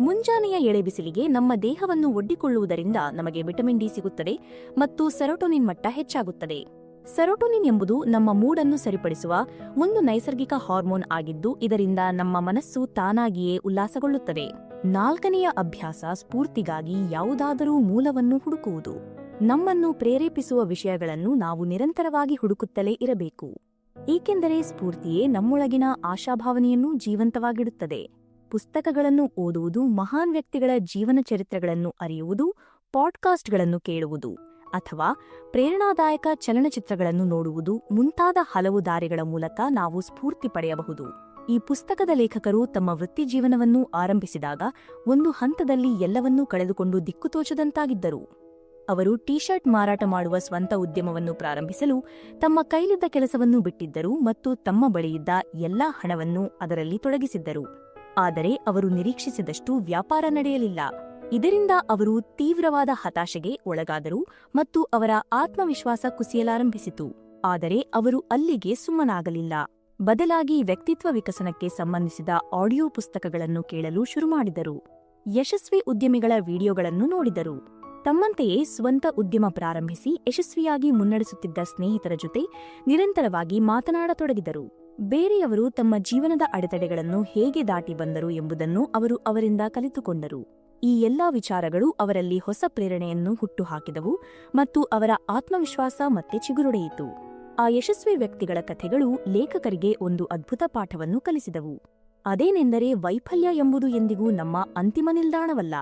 ಮುಂಜಾನೆಯ ಎಳೆಬಿಸಿಲಿಗೆ ನಮ್ಮ ದೇಹವನ್ನು ಒಡ್ಡಿಕೊಳ್ಳುವುದರಿಂದ ನಮಗೆ ವಿಟಮಿನ್ ಡಿ ಸಿಗುತ್ತದೆ ಮತ್ತು ಸೆರೋಟೋನಿನ್ ಮಟ್ಟ ಹೆಚ್ಚಾಗುತ್ತದೆ. ಸೆರೋಟೋನಿನ್ ಎಂಬುದು ನಮ್ಮ ಮೂಡನ್ನು ಸರಿಪಡಿಸುವ ಒಂದು ನೈಸರ್ಗಿಕ ಹಾರ್ಮೋನ್ ಆಗಿದ್ದು ಇದರಿಂದ ನಮ್ಮ ಮನಸ್ಸು ತಾನಾಗಿಯೇ ಉಲ್ಲಾಸಗೊಳ್ಳುತ್ತದೆ. 4ನೇಯ ಅಭ್ಯಾಸ, ಸ್ಫೂರ್ತಿಗಾಗಿ ಯಾವುದಾದರೂ ಮೂಲವನ್ನು ಹುಡುಕುವುದು. ನಮ್ಮನ್ನು ಪ್ರೇರೇಪಿಸುವ ವಿಷಯಗಳನ್ನು ನಾವು ನಿರಂತರವಾಗಿ ಹುಡುಕುತ್ತಲೇ ಇರಬೇಕು, ಏಕೆಂದರೆ ಸ್ಫೂರ್ತಿಯೇ ನಮ್ಮೊಳಗಿನ ಆಶಾಭಾವನೆಯನ್ನು ಜೀವಂತವಾಗಿಡುತ್ತದೆ. ಪುಸ್ತಕಗಳನ್ನು ಓದುವುದು, ಮಹಾನ್ ವ್ಯಕ್ತಿಗಳ ಜೀವನ ಚರಿತ್ರೆಗಳನ್ನು ಅರಿಯುವುದು, ಪಾಡ್ಕಾಸ್ಟ್ಗಳನ್ನು ಕೇಳುವುದು ಅಥವಾ ಪ್ರೇರಣಾದಾಯಕ ಚಲನಚಿತ್ರಗಳನ್ನು ನೋಡುವುದು ಮುಂತಾದ ಹಲವು ದಾರಿಗಳ ಮೂಲಕ ನಾವು ಸ್ಫೂರ್ತಿ ಪಡೆಯಬಹುದು. ಈ ಪುಸ್ತಕದ ಲೇಖಕರು ತಮ್ಮ ವೃತ್ತಿಜೀವನವನ್ನು ಆರಂಭಿಸಿದಾಗ ಒಂದು ಹಂತದಲ್ಲಿ ಎಲ್ಲವನ್ನೂ ಕಳೆದುಕೊಂಡು ದಿಕ್ಕುತೋಚದಂತಾಗಿದ್ದರು. ಅವರು ಟೀ-ಶರ್ಟ್ ಮಾರಾಟ ಮಾಡುವ ಸ್ವಂತ ಉದ್ಯಮವನ್ನು ಪ್ರಾರಂಭಿಸಲು ತಮ್ಮ ಕೈಲಿದ್ದ ಕೆಲಸವನ್ನು ಬಿಟ್ಟಿದ್ದರು ಮತ್ತು ತಮ್ಮ ಬಳಿಯಿದ್ದ ಎಲ್ಲಾ ಹಣವನ್ನು ಅದರಲ್ಲಿ ತೊಡಗಿಸಿದ್ದರು. ಆದರೆ ಅವರು ನಿರೀಕ್ಷಿಸಿದಷ್ಟು ವ್ಯಾಪಾರ ನಡೆಯಲಿಲ್ಲ. ಇದರಿಂದ ಅವರು ತೀವ್ರವಾದ ಹತಾಶೆಗೆ ಒಳಗಾದರು ಮತ್ತು ಅವರ ಆತ್ಮವಿಶ್ವಾಸ ಕುಸಿಯಲಾರಂಭಿಸಿತು. ಆದರೆ ಅವರು ಅಲ್ಲಿಗೆ ಸುಮ್ಮನಾಗಲಿಲ್ಲ. ಬದಲಾಗಿ ವ್ಯಕ್ತಿತ್ವ ವಿಕಸನಕ್ಕೆ ಸಂಬಂಧಿಸಿದ ಆಡಿಯೋ ಪುಸ್ತಕಗಳನ್ನು ಕೇಳಲು ಶುರುಮಾಡಿದರು. ಯಶಸ್ವಿ ಉದ್ಯಮಿಗಳ ವಿಡಿಯೋಗಳನ್ನು ನೋಡಿದರು. ತಮ್ಮಂತೆಯೇ ಸ್ವಂತ ಉದ್ಯಮ ಪ್ರಾರಂಭಿಸಿ ಯಶಸ್ವಿಯಾಗಿ ಮುನ್ನಡೆಸುತ್ತಿದ್ದ ಸ್ನೇಹಿತರ ಜೊತೆ ನಿರಂತರವಾಗಿ ಮಾತನಾಡತೊಡಗಿದರು. ಬೇರೆಯವರು ತಮ್ಮ ಜೀವನದ ಅಡೆತಡೆಗಳನ್ನು ಹೇಗೆ ದಾಟಿ ಬಂದರು ಎಂಬುದನ್ನು ಅವರು ಅವರಿಂದ ಕಲಿತುಕೊಂಡರು. ಈ ಎಲ್ಲಾ ವಿಚಾರಗಳು ಅವರಲ್ಲಿ ಹೊಸ ಪ್ರೇರಣೆಯನ್ನು ಹುಟ್ಟುಹಾಕಿದವು ಮತ್ತು ಅವರ ಆತ್ಮವಿಶ್ವಾಸ ಮತ್ತೆ ಚಿಗುರೊಡೆಯಿತು. ಆ ಯಶಸ್ವಿ ವ್ಯಕ್ತಿಗಳ ಕಥೆಗಳು ಲೇಖಕರಿಗೆ ಒಂದು ಅದ್ಭುತ ಪಾಠವನ್ನು ಕಲಿಸಿದವು. ಅದೇನೆಂದರೆ, ವೈಫಲ್ಯ ಎಂಬುದು ಎಂದಿಗೂ ನಮ್ಮ ಅಂತಿಮ ನಿಲ್ದಾಣವಲ್ಲ.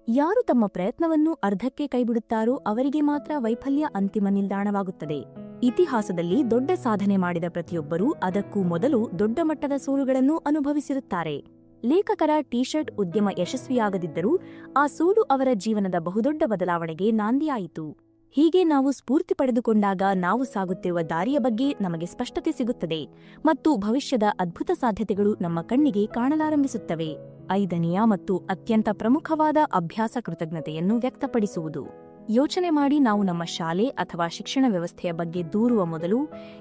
ಯಾರು ತಮ್ಮ ಪ್ರಯತ್ನವನ್ನು ಅರ್ಧಕ್ಕೆ ಕೈಬಿಡುತ್ತಾರೋ ಅವರಿಗೆ ಮಾತ್ರ ವೈಫಲ್ಯ ಅಂತಿಮ ನಿಲ್ದಾಣವಾಗುತ್ತದೆ. ಇತಿಹಾಸದಲ್ಲಿ ದೊಡ್ಡ ಸಾಧನೆ ಮಾಡಿದ ಪ್ರತಿಯೊಬ್ಬರೂ ಅದಕ್ಕೂ ಮೊದಲು ದೊಡ್ಡ ಮಟ್ಟದ ಸೋಲುಗಳನ್ನು ಅನುಭವಿಸಿರುತ್ತಾರೆ. ಲೇಖಕರ ಟೀ-ಶರ್ಟ್ ಉದ್ಯಮ ಯಶಸ್ವಿಯಾಗದಿದ್ದರೂ ಆ ಸೋಲು ಅವರ ಜೀವನದ ಬಹುದೊಡ್ಡ ಬದಲಾವಣೆಗೆ ನಾಂದಿಯಾಯಿತು. ಹೀಗೆ ನಾವು ಸ್ಫೂರ್ತಿ ಪಡೆದುಕೊಂಡಾಗ ನಾವು ಸಾಗುತ್ತಿರುವ ದಾರಿಯ ಬಗ್ಗೆ ನಮಗೆ ಸ್ಪಷ್ಟತೆ ಸಿಗುತ್ತದೆ ಮತ್ತು ಭವಿಷ್ಯದ ಅದ್ಭುತ ಸಾಧ್ಯತೆಗಳು ನಮ್ಮ ಕಣ್ಣಿಗೆ ಕಾಣಲಾರಂಭಿಸುತ್ತವೆ. 5ನೇಯ ಮತ್ತು ಅತ್ಯಂತ ಪ್ರಮುಖವಾದ ಅಭ್ಯಾಸ, ಕೃತಜ್ಞತೆಯನ್ನು ವ್ಯಕ್ತಪಡಿಸುವುದು. ಯೋಚನೆ ಮಾಡಿ, ನಾವು ನಮ್ಮ ಶಾಲೆ ಅಥವಾ ಶಿಕ್ಷಣ ವ್ಯವಸ್ಥೆಯ ಬಗ್ಗೆ ದೂರುವ ಮೊದಲು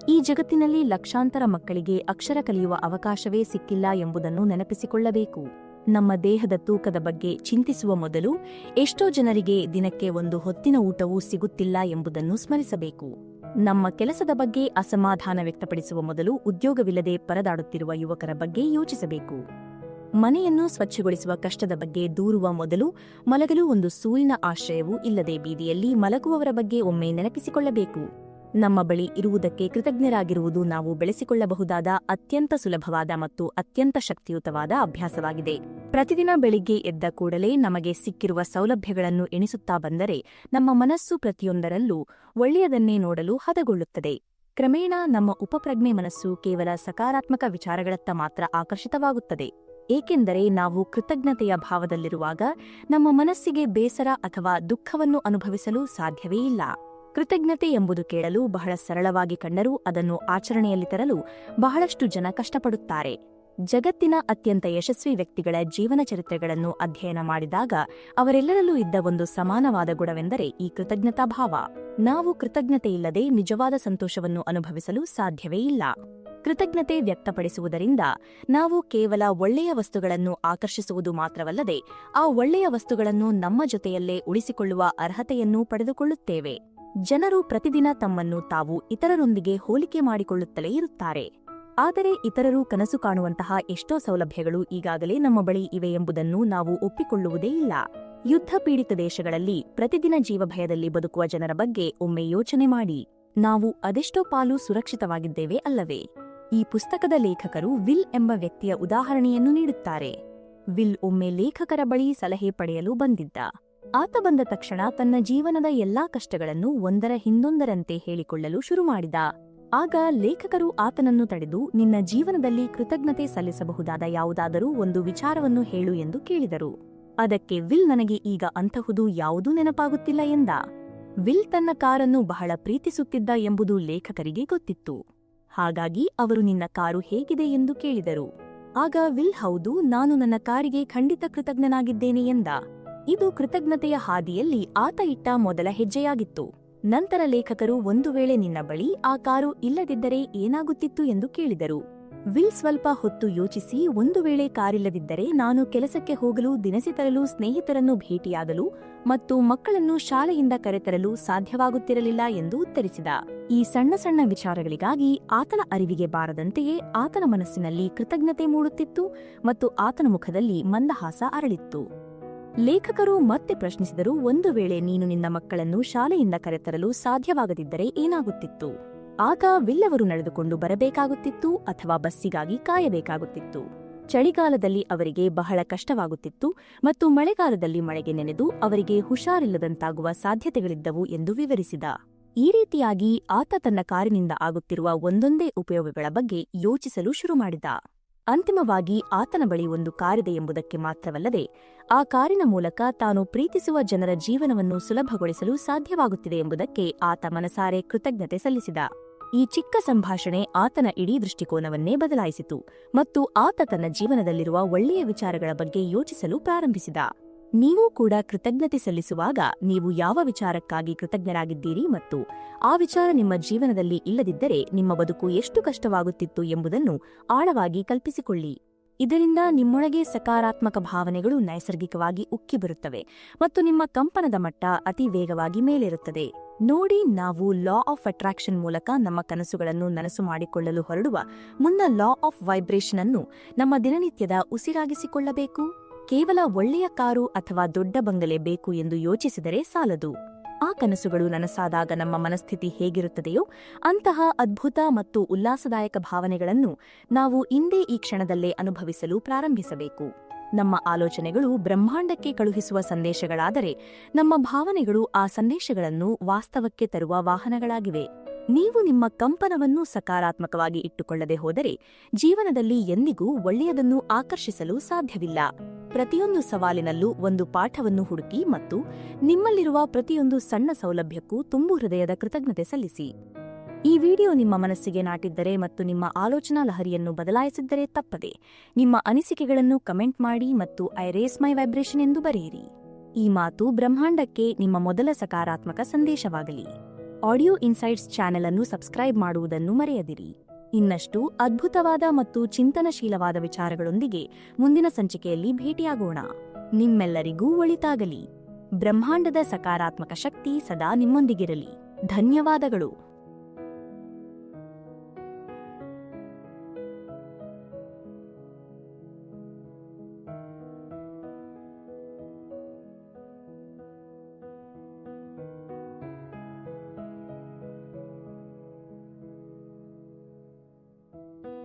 ಈ ಜಗತ್ತಿನಲ್ಲಿ ಲಕ್ಷಾಂತರ ಮಕ್ಕಳಿಗೆ ಅಕ್ಷರ ಕಲಿಯುವ ಅವಕಾಶವೇ ಸಿಕ್ಕಿಲ್ಲ ಎಂಬುದನ್ನು ನೆನಪಿಸಿಕೊಳ್ಳಬೇಕು. ನಮ್ಮ ದೇಹದ ತೂಕದ ಬಗ್ಗೆ ಚಿಂತಿಸುವ ಮೊದಲು ಎಷ್ಟೋ ಜನರಿಗೆ ದಿನಕ್ಕೆ ಒಂದು ಹೊತ್ತಿನ ಊಟವೂ ಸಿಗುತ್ತಿಲ್ಲ ಎಂಬುದನ್ನು ಸ್ಮರಿಸಬೇಕು. ನಮ್ಮ ಕೆಲಸದ ಬಗ್ಗೆ ಅಸಮಾಧಾನ ವ್ಯಕ್ತಪಡಿಸುವ ಮೊದಲು ಉದ್ಯೋಗವಿಲ್ಲದೆ ಪರದಾಡುತ್ತಿರುವ ಯುವಕರ ಬಗ್ಗೆ ಯೋಚಿಸಬೇಕು. ಮನೆಯನ್ನು ಸ್ವಚ್ಛಗೊಳಿಸುವ ಕಷ್ಟದ ಬಗ್ಗೆ ದೂರುವ ಮೊದಲು ಮಲಗಲು ಒಂದು ಸೂರಿನ ಆಶ್ರಯವೂ ಇಲ್ಲದೆ ಬೀದಿಯಲ್ಲಿ ಮಲಗುವವರ ಬಗ್ಗೆ ಒಮ್ಮೆ ನೆನಪಿಸಿಕೊಳ್ಳಬೇಕು. ನಮ್ಮ ಬಳಿ ಇರುವುದಕ್ಕೆ ಕೃತಜ್ಞರಾಗಿರುವುದು ನಾವು ಬೆಳೆಸಿಕೊಳ್ಳಬಹುದಾದ ಅತ್ಯಂತ ಸುಲಭವಾದ ಮತ್ತು ಅತ್ಯಂತ ಶಕ್ತಿಯುತವಾದ ಅಭ್ಯಾಸವಾಗಿದೆ. ಪ್ರತಿದಿನ ಬೆಳಿಗ್ಗೆ ಎದ್ದ ಕೂಡಲೇ ನಮಗೆ ಸಿಕ್ಕಿರುವ ಸೌಲಭ್ಯಗಳನ್ನು ಎಣಿಸುತ್ತಾ ಬಂದರೆ ನಮ್ಮ ಮನಸ್ಸು ಪ್ರತಿಯೊಂದರಲ್ಲೂ ಒಳ್ಳೆಯದನ್ನೇ ನೋಡಲು ಹದಗೊಳ್ಳುತ್ತದೆ. ಕ್ರಮೇಣ ನಮ್ಮ ಉಪಪ್ರಜ್ಞೆ ಮನಸ್ಸು ಕೇವಲ ಸಕಾರಾತ್ಮಕ ವಿಚಾರಗಳತ್ತ ಮಾತ್ರ ಆಕರ್ಷಿತವಾಗುತ್ತದೆ. ಏಕೆಂದರೆ ನಾವು ಕೃತಜ್ಞತೆಯ ಭಾವದಲ್ಲಿರುವಾಗ ನಮ್ಮ ಮನಸ್ಸಿಗೆ ಬೇಸರ ಅಥವಾ ದುಃಖವನ್ನು ಅನುಭವಿಸಲು ಸಾಧ್ಯವೇ ಇಲ್ಲ. ಕೃತಜ್ಞತೆ ಎಂಬುದು ಕೇಳಲು ಬಹಳ ಸರಳವಾಗಿ ಕಂಡರೂ ಅದನ್ನು ಆಚರಣೆಯಲ್ಲಿ ತರಲು ಬಹಳಷ್ಟು ಜನ ಕಷ್ಟಪಡುತ್ತಾರೆ. ಜಗತ್ತಿನ ಅತ್ಯಂತ ಯಶಸ್ವಿ ವ್ಯಕ್ತಿಗಳ ಜೀವನ ಚರಿತ್ರೆಗಳನ್ನು ಅಧ್ಯಯನ ಮಾಡಿದಾಗ ಅವರೆಲ್ಲರಲ್ಲೂ ಇದ್ದ ಒಂದು ಸಮಾನವಾದ ಗುಣವೆಂದರೆ ಈ ಕೃತಜ್ಞತಾ ಭಾವ. ನಾವು ಕೃತಜ್ಞತೆಯಿಲ್ಲದೆ ನಿಜವಾದ ಸಂತೋಷವನ್ನು ಅನುಭವಿಸಲು ಸಾಧ್ಯವೇ ಇಲ್ಲ. ಕೃತಜ್ಞತೆ ವ್ಯಕ್ತಪಡಿಸುವುದರಿಂದ ನಾವು ಕೇವಲ ಒಳ್ಳೆಯ ವಸ್ತುಗಳನ್ನು ಆಕರ್ಷಿಸುವುದು ಮಾತ್ರವಲ್ಲದೆ ಆ ಒಳ್ಳೆಯ ವಸ್ತುಗಳನ್ನು ನಮ್ಮ ಜೊತೆಯಲ್ಲೇ ಉಳಿಸಿಕೊಳ್ಳುವ ಅರ್ಹತೆಯನ್ನೂ ಪಡೆದುಕೊಳ್ಳುತ್ತೇವೆ. ಜನರು ಪ್ರತಿದಿನ ತಮ್ಮನ್ನು ತಾವು ಇತರರೊಂದಿಗೆ ಹೋಲಿಕೆ ಮಾಡಿಕೊಳ್ಳುತ್ತಲೇ ಇರುತ್ತಾರೆ. ಆದರೆ ಇತರರು ಕನಸು ಕಾಣುವಂತಹ ಎಷ್ಟೋ ಸೌಲಭ್ಯಗಳು ಈಗಾಗಲೇ ನಮ್ಮ ಬಳಿ ಇವೆ ಎಂಬುದನ್ನು ನಾವು ಒಪ್ಪಿಕೊಳ್ಳುವುದೇ ಇಲ್ಲ. ಯುದ್ಧ ಪೀಡಿತ ದೇಶಗಳಲ್ಲಿ ಪ್ರತಿದಿನ ಜೀವಭಯದಲ್ಲಿ ಬದುಕುವ ಜನರ ಬಗ್ಗೆ ಒಮ್ಮೆ ಯೋಚನೆ ಮಾಡಿ. ನಾವು ಅದೆಷ್ಟೋ ಪಾಲು ಸುರಕ್ಷಿತವಾಗಿದ್ದೇವೆ ಅಲ್ಲವೇ? ಈ ಪುಸ್ತಕದ ಲೇಖಕರು ವಿಲ್ ಎಂಬ ವ್ಯಕ್ತಿಯ ಉದಾಹರಣೆಯನ್ನು ನೀಡುತ್ತಾರೆ. ವಿಲ್ ಒಮ್ಮೆ ಲೇಖಕರ ಬಳಿ ಸಲಹೆ ಪಡೆಯಲು ಬಂದಿದ್ದ. ಆತ ಬಂದ ತಕ್ಷಣ ತನ್ನ ಜೀವನದ ಎಲ್ಲಾ ಕಷ್ಟಗಳನ್ನು ಒಂದರ ಹಿಂದೊಂದರಂತೆ ಹೇಳಿಕೊಳ್ಳಲು ಶುರುಮಾಡಿದ. ಆಗ ಲೇಖಕರು ಆತನನ್ನು ತಡೆದು, ನಿನ್ನ ಜೀವನದಲ್ಲಿ ಕೃತಜ್ಞತೆ ಸಲ್ಲಿಸಬಹುದಾದ ಯಾವುದಾದರೂ ಒಂದು ವಿಚಾರವನ್ನು ಹೇಳು ಎಂದು ಕೇಳಿದರು. ಅದಕ್ಕೆ ವಿಲ್, ನನಗೆ ಈಗ ಅಂತಹುದು ಯಾವುದೂ ನೆನಪಾಗುತ್ತಿಲ್ಲ ಎಂದ. ವಿಲ್ ತನ್ನ ಕಾರನ್ನು ಬಹಳ ಪ್ರೀತಿಸುತ್ತಿದ್ದ ಎಂಬುದು ಲೇಖಕರಿಗೆ ಗೊತ್ತಿತ್ತು. ಹಾಗಾಗಿ ಅವರು, ನಿನ್ನ ಕಾರು ಹೇಗಿದೆ ಎಂದು ಕೇಳಿದರು. ಆಗ ವಿಲ್, ಹೌದು, ನಾನು ನನ್ನ ಕಾರಿಗೆ ಖಂಡಿತ ಕೃತಜ್ಞನಾಗಿದ್ದೇನೆ ಎಂದ. ಇದು ಕೃತಜ್ಞತೆಯ ಹಾದಿಯಲ್ಲಿ ಆತ ಇಟ್ಟ ಮೊದಲ ಹೆಜ್ಜೆಯಾಗಿತ್ತು. ನಂತರ ಲೇಖಕರು, ಒಂದು ವೇಳೆ ನಿನ್ನ ಬಳಿ ಆ ಕಾರು ಇಲ್ಲದಿದ್ದರೆ ಏನಾಗುತ್ತಿತ್ತು ಎಂದು ಕೇಳಿದರು. ವಿಲ್ ಸ್ವಲ್ಪ ಹೊತ್ತು ಯೋಚಿಸಿ, ಒಂದು ವೇಳೆ ಕಾರಿಲ್ಲದಿದ್ದರೆ ನಾನು ಕೆಲಸಕ್ಕೆ ಹೋಗಲು, ದಿನಸಿ ತರಲು, ಸ್ನೇಹಿತರನ್ನು ಭೇಟಿಯಾಗಲು ಮತ್ತು ಮಕ್ಕಳನ್ನು ಶಾಲೆಯಿಂದ ಕರೆತರಲು ಸಾಧ್ಯವಾಗುತ್ತಿರಲಿಲ್ಲ ಎಂದು ಉತ್ತರಿಸಿದ. ಈ ಸಣ್ಣ ಸಣ್ಣ ವಿಚಾರಗಳಿಗಾಗಿ ಆತನ ಅರಿವಿಗೆ ಬಾರದಂತೆಯೇ ಆತನ ಮನಸ್ಸಿನಲ್ಲಿ ಕೃತಜ್ಞತೆ ಮೂಡುತ್ತಿತ್ತು ಮತ್ತು ಆತನ ಮುಖದಲ್ಲಿ ಮಂದಹಾಸ ಅರಳಿತ್ತು. ಲೇಖಕರು ಮತ್ತೆ ಪ್ರಶ್ನಿಸಿದರು, ಒಂದು ವೇಳೆ ನೀನು ನಿನ್ನ ಮಕ್ಕಳನ್ನು ಶಾಲೆಯಿಂದ ಕರೆತರಲು ಸಾಧ್ಯವಾಗದಿದ್ದರೆ ಏನಾಗುತ್ತಿತ್ತು? ಆಗ ವಿಲ್ ಅವರು ನಡೆದುಕೊಂಡು ಬರಬೇಕಾಗುತ್ತಿತ್ತು ಅಥವಾ ಬಸ್ಸಿಗಾಗಿ ಕಾಯಬೇಕಾಗುತ್ತಿತ್ತು. ಚಳಿಗಾಲದಲ್ಲಿ ಅವರಿಗೆ ಬಹಳ ಕಷ್ಟವಾಗುತ್ತಿತ್ತು ಮತ್ತು ಮಳೆಗಾಲದಲ್ಲಿ ಮಳೆಗೆ ನೆನೆದು ಅವರಿಗೆ ಹುಷಾರಿಲ್ಲದಂತಾಗುವ ಸಾಧ್ಯತೆಗಳಿದ್ದವು ಎಂದು ವಿವರಿಸಿದ. ಈ ರೀತಿಯಾಗಿ ಆತ ತನ್ನ ಕಾರಿನಿಂದ ಆಗುತ್ತಿರುವ ಒಂದೊಂದೇ ಉಪಯೋಗಗಳ ಬಗ್ಗೆ ಯೋಚಿಸಲು ಶುರುಮಾಡಿದ. ಅಂತಿಮವಾಗಿ ಆತನ ಬಳಿ ಒಂದು ಕಾರಿದೆ ಎಂಬುದಕ್ಕೆ ಮಾತ್ರವಲ್ಲದೆ ಆ ಕಾರಿನ ಮೂಲಕ ತಾನು ಪ್ರೀತಿಸುವ ಜನರ ಜೀವನವನ್ನು ಸುಲಭಗೊಳಿಸಲು ಸಾಧ್ಯವಾಗುತ್ತಿದೆ ಎಂಬುದಕ್ಕೆ ಆತ ಮನಸಾರೆ ಕೃತಜ್ಞತೆ ಸಲ್ಲಿಸಿದ. ಈ ಚಿಕ್ಕ ಸಂಭಾಷಣೆ ಆತನ ಇಡೀ ದೃಷ್ಟಿಕೋನವನ್ನೇ ಬದಲಾಯಿಸಿತು ಮತ್ತು ಆತ ತನ್ನ ಜೀವನದಲ್ಲಿರುವ ಒಳ್ಳೆಯ ವಿಚಾರಗಳ ಬಗ್ಗೆ ಯೋಚಿಸಲು ಪ್ರಾರಂಭಿಸಿದ. ನೀವೂ ಕೂಡ ಕೃತಜ್ಞತೆ ಸಲ್ಲಿಸುವಾಗ ನೀವು ಯಾವ ವಿಚಾರಕ್ಕಾಗಿ ಕೃತಜ್ಞರಾಗಿದ್ದೀರಿ ಮತ್ತು ಆ ವಿಚಾರ ನಿಮ್ಮ ಜೀವನದಲ್ಲಿ ಇಲ್ಲದಿದ್ದರೆ ನಿಮ್ಮ ಬದುಕು ಎಷ್ಟು ಕಷ್ಟವಾಗುತ್ತಿತ್ತು ಎಂಬುದನ್ನು ಆಳವಾಗಿ ಕಲ್ಪಿಸಿಕೊಳ್ಳಿ. ಇದರಿಂದ ನಿಮ್ಮೊಳಗೆ ಸಕಾರಾತ್ಮಕ ಭಾವನೆಗಳು ನೈಸರ್ಗಿಕವಾಗಿ ಉಕ್ಕಿಬರುತ್ತವೆ ಮತ್ತು ನಿಮ್ಮ ಕಂಪನದ ಮಟ್ಟ ಅತಿ ವೇಗವಾಗಿ ಮೇಲೇರುತ್ತದೆ. ನೋಡಿ, ನಾವು ಲಾ ಆಫ್ ಅಟ್ರಾಕ್ಷನ್ ಮೂಲಕ ನಮ್ಮ ಕನಸುಗಳನ್ನು ನನಸು ಮಾಡಿಕೊಳ್ಳಲು ಹೊರಡುವ ಮುನ್ನ ಲಾ ಆಫ್ ವೈಬ್ರೇಷನ್ ಅನ್ನು ನಮ್ಮ ದಿನನಿತ್ಯದ ಉಸಿರಾಗಿಸಿಕೊಳ್ಳಬೇಕು. ಕೇವಲ ಒಳ್ಳೆಯ ಕಾರು ಅಥವಾ ದೊಡ್ಡ ಬಂಗಲೆ ಬೇಕು ಎಂದು ಯೋಚಿಸಿದರೆ ಸಾಲದು. ಆ ಕನಸುಗಳು ನನಸಾದಾಗ ನಮ್ಮ ಮನಸ್ಥಿತಿ ಹೇಗಿರುತ್ತದೆಯೋ ಅಂತಹ ಅದ್ಭುತ ಮತ್ತು ಉಲ್ಲಾಸದಾಯಕ ಭಾವನೆಗಳನ್ನು ನಾವು ಇಂದೇ ಈ ಕ್ಷಣದಲ್ಲೇ ಅನುಭವಿಸಲು ಪ್ರಾರಂಭಿಸಬೇಕು. ನಮ್ಮ ಆಲೋಚನೆಗಳು ಬ್ರಹ್ಮಾಂಡಕ್ಕೆ ಕಳುಹಿಸುವ ಸಂದೇಶಗಳಾದರೆ ನಮ್ಮ ಭಾವನೆಗಳು ಆ ಸಂದೇಶಗಳನ್ನು ವಾಸ್ತವಕ್ಕೆ ತರುವ ವಾಹನಗಳಾಗಿವೆ. ನೀವು ನಿಮ್ಮ ಕಂಪನವನ್ನು ಸಕಾರಾತ್ಮಕವಾಗಿ ಇಟ್ಟುಕೊಳ್ಳದೆ ಹೋದರೆ ಜೀವನದಲ್ಲಿ ಎಂದಿಗೂ ಒಳ್ಳೆಯದನ್ನು ಆಕರ್ಷಿಸಲು ಸಾಧ್ಯವಿಲ್ಲ. ಪ್ರತಿಯೊಂದು ಸವಾಲಿನಲ್ಲೂ ಒಂದು ಪಾಠವನ್ನು ಹುಡುಕಿ ಮತ್ತು ನಿಮ್ಮಲ್ಲಿರುವ ಪ್ರತಿಯೊಂದು ಸಣ್ಣ ಸೌಲಭ್ಯಕ್ಕೂ ತುಂಬು ಹೃದಯದ ಕೃತಜ್ಞತೆ ಸಲ್ಲಿಸಿ. ಈ ವಿಡಿಯೋ ನಿಮ್ಮ ಮನಸ್ಸಿಗೆ ನಾಟಿದ್ದರೆ ಮತ್ತು ನಿಮ್ಮ ಆಲೋಚನಾ ಲಹರಿಯನ್ನು ಬದಲಾಯಿಸಿದ್ದರೆ ತಪ್ಪದೆ ನಿಮ್ಮ ಅನಿಸಿಕೆಗಳನ್ನು ಕಮೆಂಟ್ ಮಾಡಿ ಮತ್ತು ಐ ರೇಸ್ ಮೈ ವೈಬ್ರೇಷನ್ ಎಂದು ಬರೆಯಿರಿ. ಈ ಮಾತು ಬ್ರಹ್ಮಾಂಡಕ್ಕೆ ನಿಮ್ಮ ಮೊದಲ ಸಕಾರಾತ್ಮಕ ಸಂದೇಶವಾಗಲಿ. ಆಡಿಯೋ ಇನ್ಸೈಟ್ಸ್ ಚಾನೆಲ್ ಅನ್ನು ಸಬ್ಸ್ಕ್ರೈಬ್ ಮಾಡುವುದನ್ನು ಮರೆಯದಿರಿ. ಇನ್ನಷ್ಟು ಅದ್ಭುತವಾದ ಮತ್ತು ಚಿಂತನಶೀಲವಾದ ವಿಚಾರಗಳೊಂದಿಗೆ ಮುಂದಿನ ಸಂಚಿಕೆಯಲ್ಲಿ ಭೇಟಿಯಾಗೋಣ. ನಿಮ್ಮೆಲ್ಲರಿಗೂ ಒಳಿತಾಗಲಿ. ಬ್ರಹ್ಮಾಂಡದ ಸಕಾರಾತ್ಮಕ ಶಕ್ತಿ ಸದಾ ನಿಮ್ಮೊಂದಿಗಿರಲಿ. ಧನ್ಯವಾದಗಳು.